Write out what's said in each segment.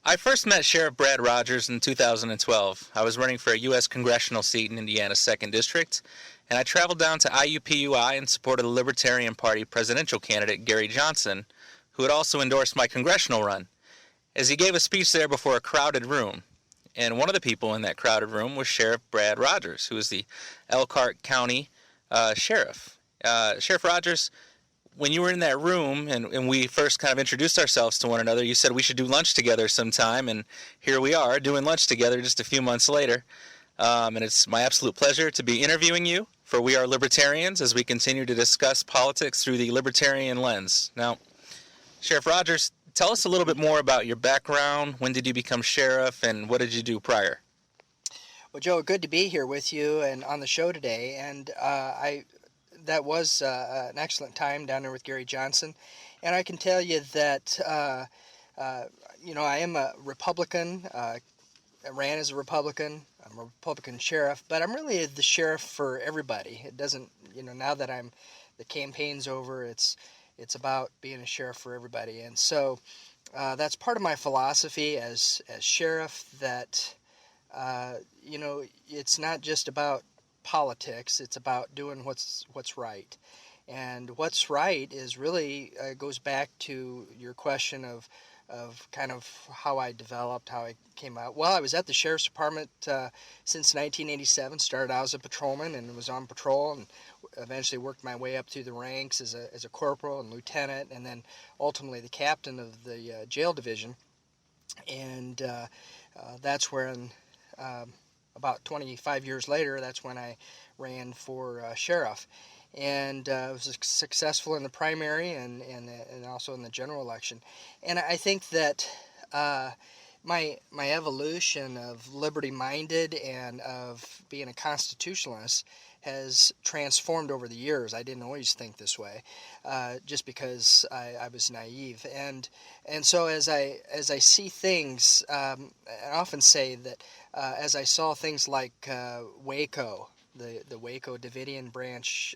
I first met Sheriff Brad Rogers in 2012. I was running for a U.S. congressional seat in Indiana's 2nd District, and I traveled down to IUPUI in support of the Libertarian Party presidential candidate Gary Johnson, who had also endorsed my congressional run, as he gave a speech there before a crowded room. And one of the people in that crowded room was Sheriff Brad Rogers, who is the Elkhart County Sheriff. Sheriff Rogers, when you were in that room and we first kind of introduced ourselves to one another, you said we should do lunch together sometime, and here we are doing lunch together just a few months later. And it's my absolute pleasure to be interviewing you for We Are Libertarians as we continue to discuss politics through the libertarian lens. Now, Sheriff Rogers, tell us a little bit more about your background. When did you become sheriff, and what did you do prior? Well, Joe, good to be here with you and on the show today. And that was an excellent time down there with Gary Johnson. And I can tell you that, I am a Republican. I ran as a Republican. I'm a Republican sheriff, but I'm really the sheriff for everybody. It doesn't, now that the campaign's over, it's about being a sheriff for everybody. And so that's part of my philosophy as sheriff, that, it's not just about politics. It's about doing what's right. And what's right is really goes back to your question of kind of how I developed, how I came out. Well, I was at the Sheriff's Department since 1987. Started out as a patrolman and was on patrol, and eventually worked my way up through the ranks as a corporal and lieutenant, and then ultimately the captain of the jail division. And that's when, about 25 years later, that's when I ran for sheriff. And was successful in the primary and also in the general election. And I think that my evolution of liberty-minded and of being a constitutionalist has transformed over the years. I didn't always think this way, just because I was naive. And so as I see things, I often say that as I saw things like Waco, the Waco Davidian branch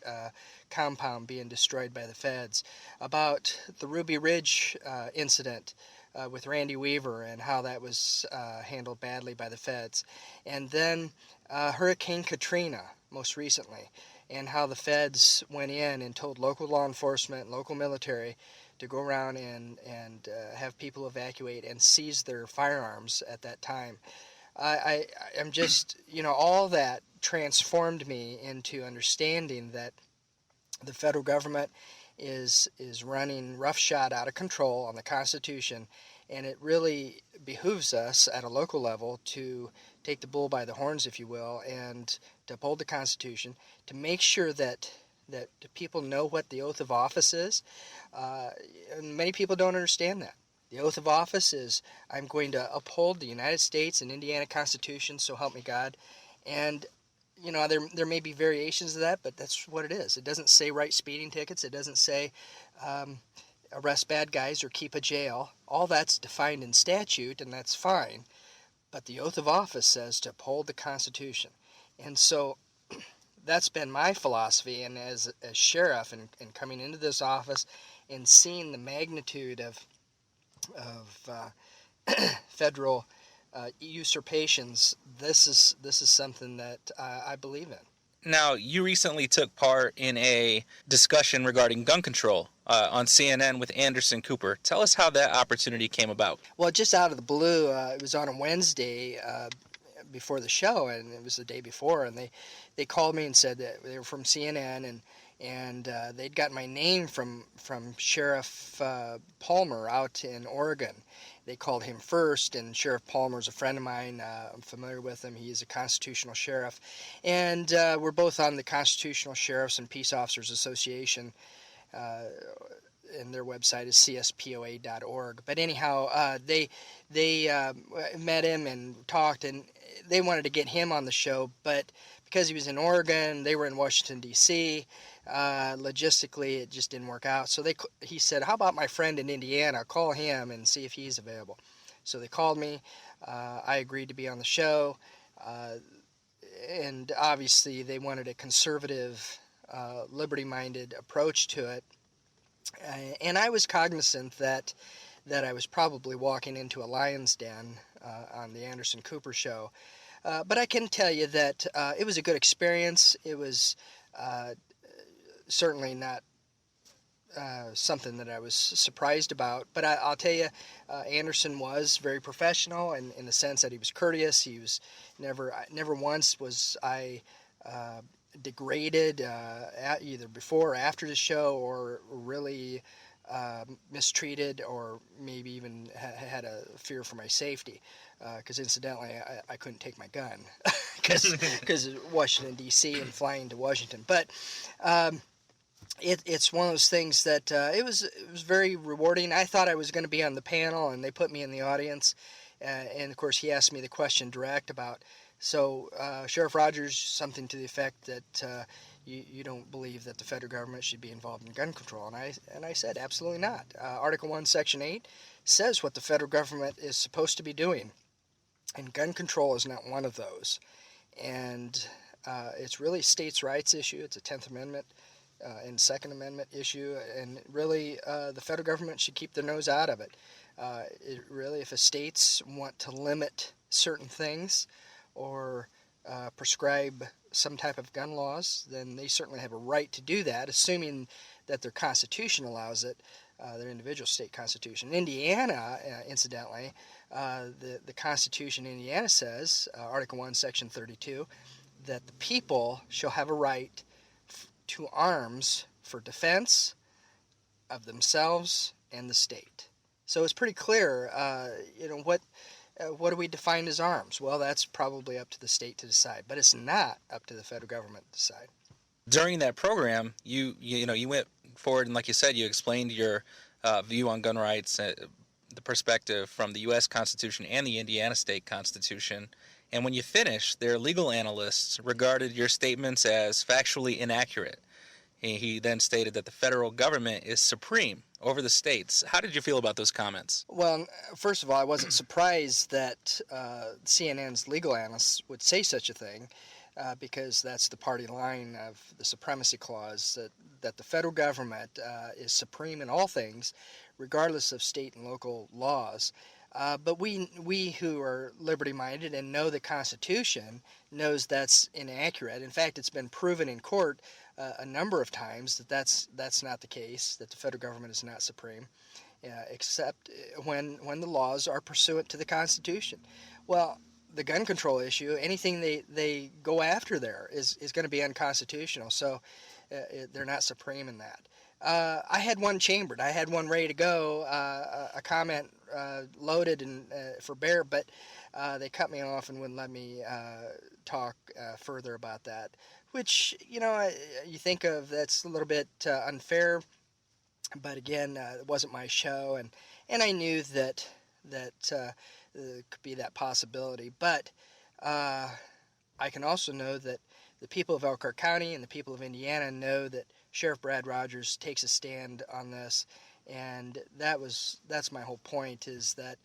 compound being destroyed by the feds, about the Ruby Ridge incident with Randy Weaver and how that was handled badly by the feds, and then Hurricane Katrina most recently, and how the feds went in and told local law enforcement, local military, to go around and have people evacuate and seize their firearms at that time. I am just, all that transformed me into understanding that the federal government is running roughshod, out of control on the Constitution, and it really behooves us at a local level to take the bull by the horns, if you will, and to uphold the Constitution, to make sure that people know what the oath of office is. And many people don't understand that. The oath of office is, I'm going to uphold the United States and Indiana Constitution, so help me God. And, there may be variations of that, but that's what it is. It doesn't say write speeding tickets. It doesn't say arrest bad guys or keep a jail. All that's defined in statute, and that's fine. But the oath of office says to uphold the Constitution. And so that's been my philosophy, and as sheriff and coming into this office and seeing the magnitude of federal usurpations, this is something that I believe in. Now, you recently took part in a discussion regarding gun control on CNN with Anderson Cooper. Tell us how that opportunity came about. Well, just out of the blue, it was on a Wednesday before the show, and it was the day before, and they called me and said that they were from CNN, and they'd got my name from Sheriff Palmer out in Oregon. They called him first, and Sheriff Palmer's a friend of mine. I'm familiar with him. He's a constitutional sheriff. And we're both on the Constitutional Sheriffs and Peace Officers Association, and their website is cspoa.org. But anyhow, they met him and talked, and they wanted to get him on the show, but because he was in Oregon, they were in Washington, D.C., logistically, it just didn't work out. So he said, how about my friend in Indiana? Call him and see if he's available. So they called me. I agreed to be on the show. And obviously, they wanted a conservative, liberty-minded approach to it. And I was cognizant that that I was probably walking into a lion's den on the Anderson Cooper show. But I can tell you that it was a good experience. It was certainly not something that I was surprised about. But I'll tell you, Anderson was very professional in the sense that he was courteous. He was never once was I degraded either before or after the show, or really mistreated, or maybe even had a fear for my safety. Because incidentally, I couldn't take my gun because Washington, D.C. and flying to Washington. But it's one of those things that it was very rewarding. I thought I was going to be on the panel, and they put me in the audience. And, of course, he asked me the question direct about, so Sheriff Rogers, something to the effect that you don't believe that the federal government should be involved in gun control. And I said, absolutely not. Article 1, Section 8 says what the federal government is supposed to be doing. And gun control is not one of those. And it's really a states' rights issue. It's a 10th Amendment and Second Amendment issue. And really, the federal government should keep their nose out of it. Really, if the states want to limit certain things or prescribe some type of gun laws, then they certainly have a right to do that, assuming that their Constitution allows it, their individual state Constitution. In Indiana, incidentally, the Constitution in Indiana says, Article 1, Section 32, that the people shall have a right to arms for defense of themselves and the state. So it's pretty clear, what do we define as arms? Well, that's probably up to the state to decide, but it's not up to the federal government to decide. During that program, you went forward and, like you said, you explained your view on gun rights, the perspective from the U.S. Constitution and the Indiana State Constitution. And when you finished, their legal analysts regarded your statements as factually inaccurate. He then stated that the federal government is supreme over the states. How did you feel about those comments? Well, first of all, I wasn't surprised that CNN's legal analysts would say such a thing, because that's the party line of the Supremacy Clause, that the federal government is supreme in all things, regardless of state and local laws. But we who are liberty-minded and know the Constitution knows that's inaccurate. In fact, it's been proven in court a number of times that that's not the case, that the federal government is not supreme, except when the laws are pursuant to the Constitution. Well, the gun control issue, anything they go after there is going to be unconstitutional, so they're not supreme in that. I had one chambered. I had one ready to go, a comment loaded and for bear, but they cut me off and wouldn't let me talk further about that, which, you think of that's a little bit unfair, but again, it wasn't my show, and I knew that there could be that possibility, but I can also know that the people of Elkhart County and the people of Indiana know that Sheriff Brad Rogers takes a stand on this, and that's my whole point, is that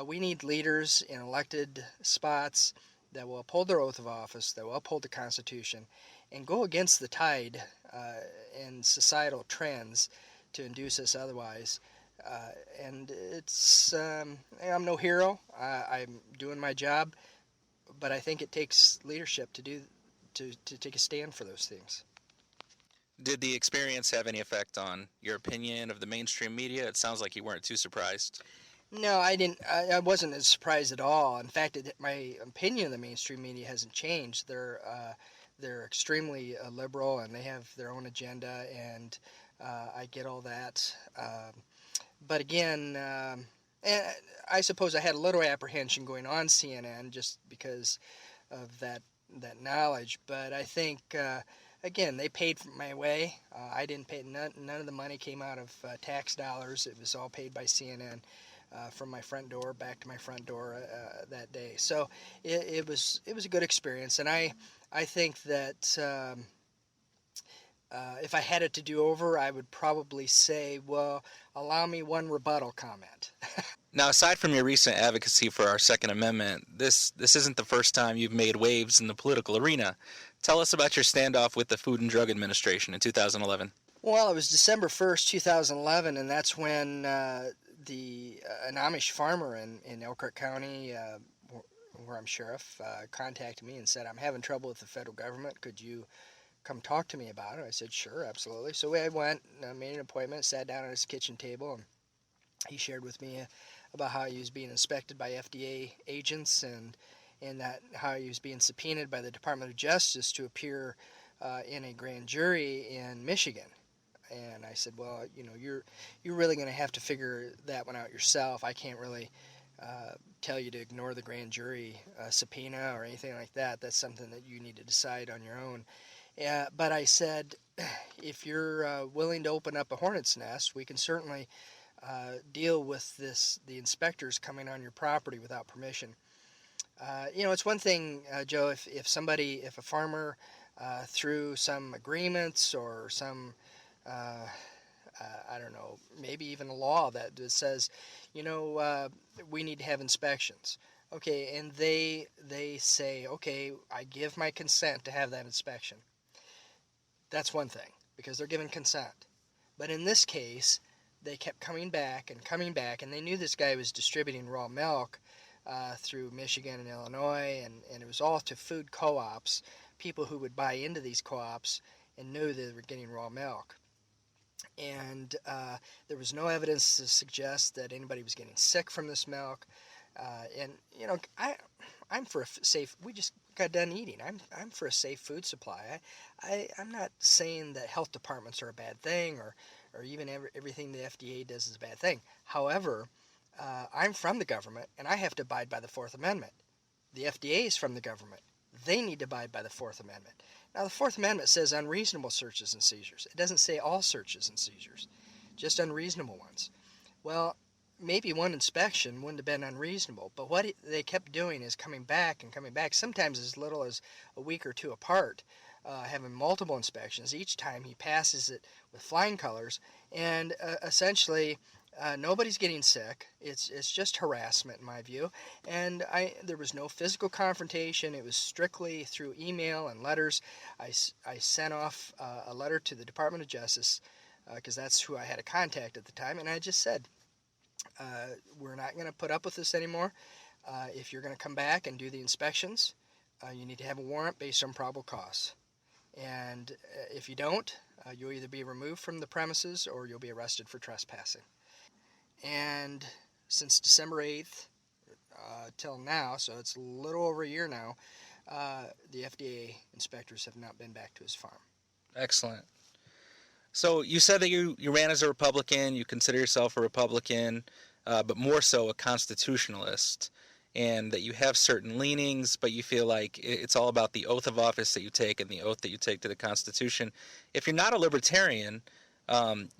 we need leaders in elected spots that will uphold their oath of office, that will uphold the Constitution, and go against the tide and societal trends to induce us otherwise. And it's I'm no hero. I'm doing my job, but I think it takes leadership to take a stand for those things. Did the experience have any effect on your opinion of the mainstream media? It sounds like you weren't too surprised. No, I didn't. I wasn't as surprised at all. In fact, my opinion of the mainstream media hasn't changed. They're extremely liberal, and they have their own agenda, and I get all that. But again, I suppose I had a little apprehension going on CNN just because of that knowledge. But I think, again, they paid my way. I didn't pay. None of the money came out of tax dollars. It was all paid by CNN. From my front door back to my front door that day. So it was a good experience, and I think that if I had it to do over, I would probably say, well, allow me one rebuttal comment. Now, aside from your recent advocacy for our Second Amendment, this isn't the first time you've made waves in the political arena. Tell us about your standoff with the Food and Drug Administration in 2011. Well, it was December 1st, 2011, and that's when an Amish farmer in Elkhart County, where I'm sheriff, contacted me and said, I'm having trouble with the federal government. Could you come talk to me about it? I said, sure, absolutely. So I went, made an appointment, sat down at his kitchen table, and he shared with me about how he was being inspected by FDA agents and that how he was being subpoenaed by the Department of Justice to appear in a grand jury in Michigan. And I said, well, you're really going to have to figure that one out yourself. I can't really tell you to ignore the grand jury subpoena or anything like that. That's something that you need to decide on your own. But I said, if you're willing to open up a hornet's nest, we can certainly deal with the inspectors coming on your property without permission. It's one thing, Joe, if a farmer through some agreements or some I don't know, maybe even a law that says, we need to have inspections. Okay, and they say, okay, I give my consent to have that inspection. That's one thing, because they're given consent. But in this case, they kept coming back, and they knew this guy was distributing raw milk through Michigan and Illinois, and it was all to food co-ops, people who would buy into these co-ops and knew they were getting raw milk. And there was no evidence to suggest that anybody was getting sick from this milk. I'm for a safe. We just got done eating. I'm for a safe food supply. I'm not saying that health departments are a bad thing, or even everything the FDA does is a bad thing. However, I'm from the government, and I have to abide by the Fourth Amendment. The FDA is from the government. They need to abide by the Fourth Amendment. Now, the Fourth Amendment says unreasonable searches and seizures. It doesn't say all searches and seizures, just unreasonable ones. Well, maybe one inspection wouldn't have been unreasonable, but what they kept doing is coming back, sometimes as little as a week or two apart, having multiple inspections. Each time he passes it with flying colors, and essentially nobody's getting sick. It's just harassment in my view, and there was no physical confrontation. It was strictly through email and letters. I sent off a letter to the Department of Justice because that's who I had a contact at the time, and I just said, we're not going to put up with this anymore. If you're going to come back and do the inspections, you need to have a warrant based on probable cause. And if you don't, you'll either be removed from the premises or you'll be arrested for trespassing. And since December 8th till now, so it's a little over a year now, the FDA inspectors have not been back to his farm. Excellent. So you said that you ran as a Republican, you consider yourself a Republican, but more so a constitutionalist, and that you have certain leanings, but you feel like it's all about the oath of office that you take and the oath that you take to the Constitution. If you're not a libertarian,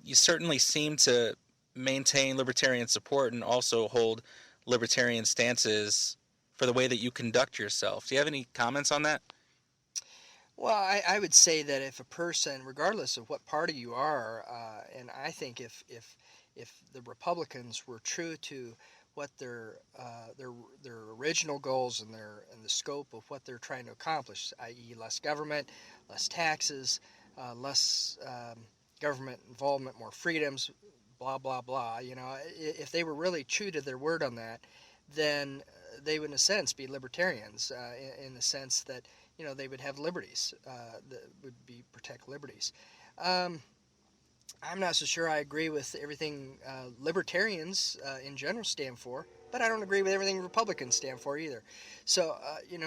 you certainly seem to maintain libertarian support and also hold libertarian stances for the way that you conduct yourself. Do you have any comments on that? Well, I would say that if a person, regardless of what party you are, and I think if the Republicans were true to what their original goals and the scope of what they're trying to accomplish, i.e., less government, less taxes, less government involvement, more freedoms, blah blah blah. If they were really true to their word on that, then they would, in a sense, be libertarians in the sense that they would have liberties that would protect liberties. I'm not so sure I agree with everything libertarians in general stand for, but I don't agree with everything Republicans stand for either. So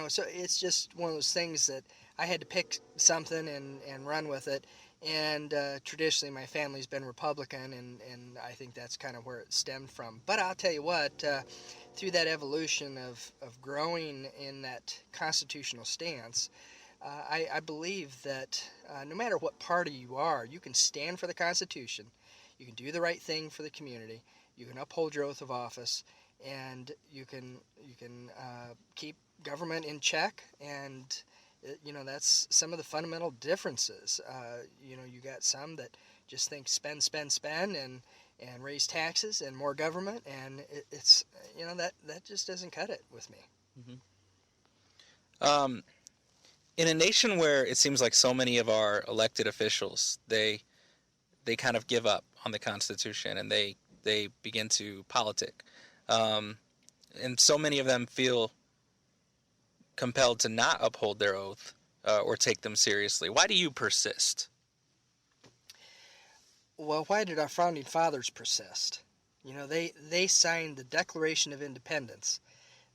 so it's just one of those things that I had to pick something and run with it. And traditionally, my family's been Republican, and I think that's kind of where it stemmed from. But I'll tell you what, through that evolution of growing in that constitutional stance, I believe that no matter what party you are, you can stand for the Constitution, you can do the right thing for the community, you can uphold your oath of office, and you can keep government in check, and that's some of the fundamental differences. You got some that just think spend, and raise taxes and more government, and it's that just doesn't cut it with me. Mm-hmm. In a nation where it seems like so many of our elected officials, they kind of give up on the Constitution, and they they begin to politic. And so many of them feel compelled to not uphold their oath or take them seriously. Why do you persist? Well, why did our founding fathers persist? You know, they signed the Declaration of Independence.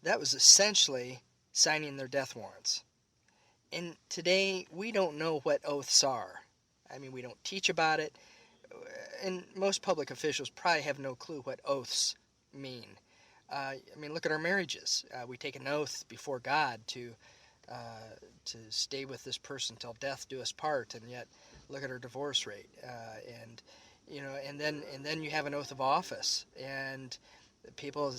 That was essentially signing their death warrants. And today, we don't know what oaths are. I mean, we don't teach about it, and most public officials probably have no clue what oaths mean. I mean, look at our marriages. We take an oath before God to stay with this person till death do us part, and yet look at our divorce rate. And you know, and then you have an oath of office, and people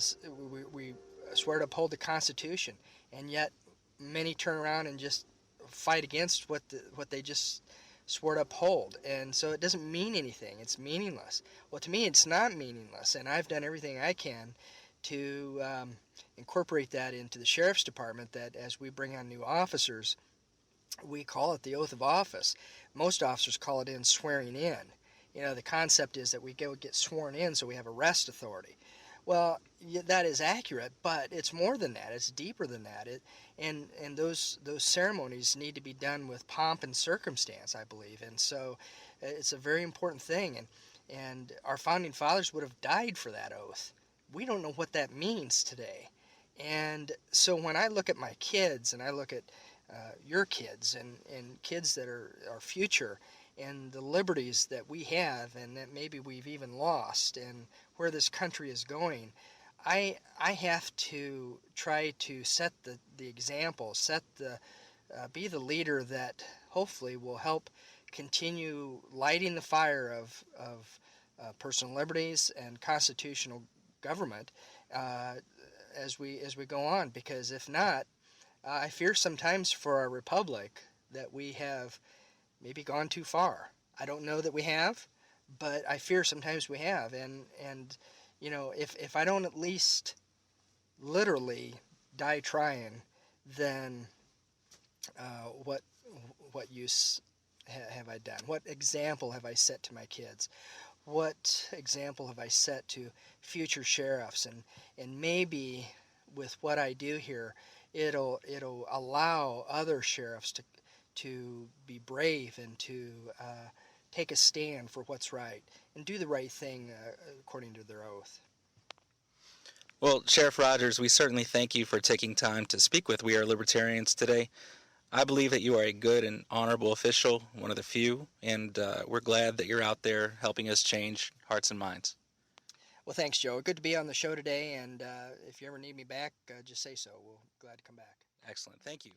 we swear to uphold the Constitution, and yet many turn around and just fight against what they just swore to uphold, and so it doesn't mean anything. It's meaningless. Well, to me, it's not meaningless, and I've done everything I can to incorporate that into the sheriff's department, that as we bring on new officers, we call it the oath of office. Most officers call it in swearing in. You know, the concept is that we get sworn in so we have arrest authority. Well, that is accurate, but it's more than that. It's deeper than that. And those ceremonies need to be done with pomp and circumstance, I believe. And so it's a very important thing. And our founding fathers would have died for that oath. We don't know what that means today. And so when I look at my kids, and I look at your kids and kids that are our future, and the liberties that we have and that maybe we've even lost, and where this country is going, I have to try to set the example, be the leader that hopefully will help continue lighting the fire of personal liberties and constitutional government as we go on. Because if not, I fear sometimes for our republic that we have maybe gone too far. I don't know that we have, but I fear sometimes we have. And you know, if I don't at least literally die trying, then what use have I done? What example have I set to my kids? What example have I set to future sheriffs? And maybe with what I do here, it'll allow other sheriffs to be brave and to take a stand for what's right and do the right thing according to their oath. Well, Sheriff Rogers, we certainly thank you for taking time to speak with We Are Libertarians today. I believe that you are a good and honorable official, one of the few, and we're glad that you're out there helping us change hearts and minds. Well, thanks, Joe. Good to be on the show today, and if you ever need me back, just say so. We'll be glad to come back. Excellent. Thank you.